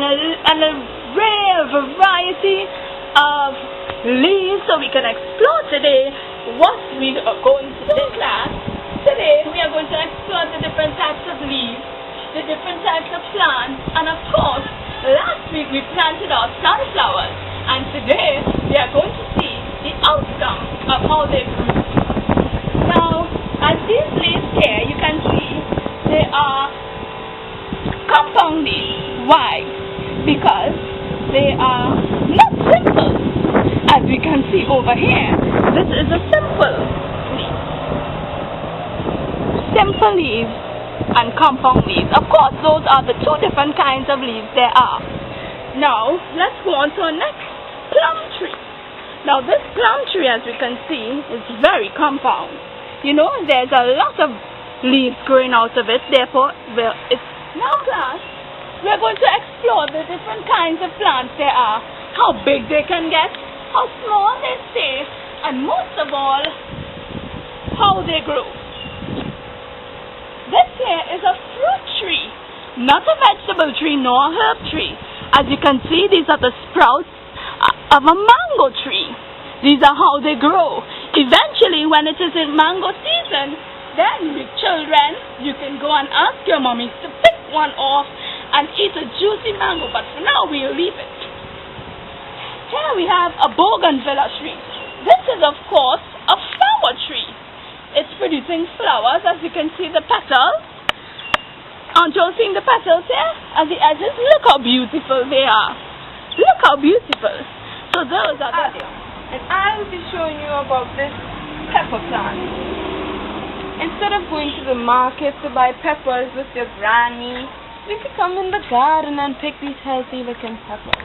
and a rare variety of leaves, so we can explore today what we are going to do in class. Today we are going to explore the different types of leaves, the different types of plants, and of course last week we planted our sunflowers, and today we are going to see the outcome of how they grew. Now, as these leaves here, you can see they are compound leaves. Why? Because they are not simple. As we can see over here, this is a simple leaves and compound leaves. Of course, those are the two different kinds of leaves there are. Now, let's go on to our next plum tree. Now, this plum tree, as we can see, is very compound. You know, there's a lot of leaves growing out of it. Therefore, now, class, we're going to explore the different kinds of plants there are, how big they can get, how small they stay, and most of all, how they grow. This here is a fruit tree, not a vegetable tree nor a herb tree. As you can see, these are the sprouts of a mango tree. These are how they grow. Eventually, when it is in mango season, then with children, you can go and ask your mommies to pick one off and eat a juicy mango, but for now we'll leave it. Here we have a bougainvillea tree. This is, of course, a flower tree. It's producing flowers, as you can see the petals. Aren't you all seeing the petals here? At the edges, look how beautiful they are. Look how beautiful. So those are the... And I will be showing you about this pepper plant. Instead of going to the market to buy peppers with your granny, we could come in the garden and pick these healthy looking peppers.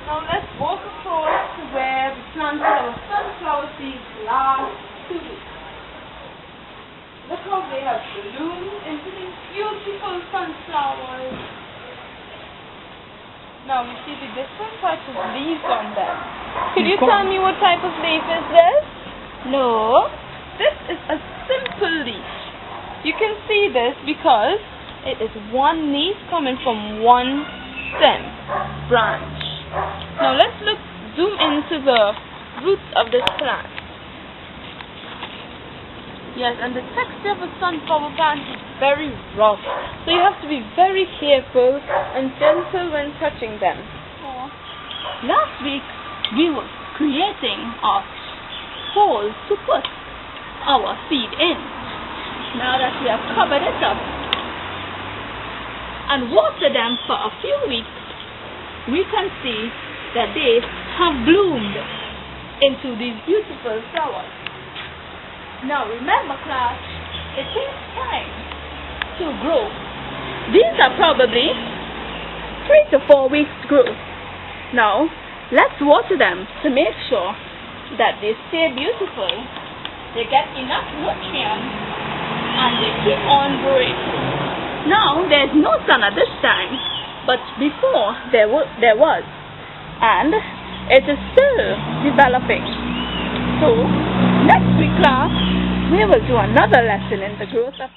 Now let's walk across to where we planted our sunflower seeds last 2 weeks. Look how they have bloomed into these beautiful sunflowers. Now we see the different types of leaves on them. Could you tell me what type of leaf is this? No, this is a simple leaf. You can see this because it is one leaf coming from one stem branch. Now let's zoom into the roots of this plant. Yes, and the texture of a sunflower plant is very rough, so you have to be very careful and gentle when touching them. Last week, we were creating a hole to put our seed in. Now that we have covered it up and watered them for a few weeks, we can see that they have bloomed into these beautiful flowers. Now remember, class, it takes time to grow. These are probably 3 to 4 weeks growth. Now, let's water them to make sure that they stay beautiful, they get enough nutrients, and they keep on growing. Now, there's no sun at this time, but before there was, and it is still developing. So, next week, class, we will do another lesson in the growth of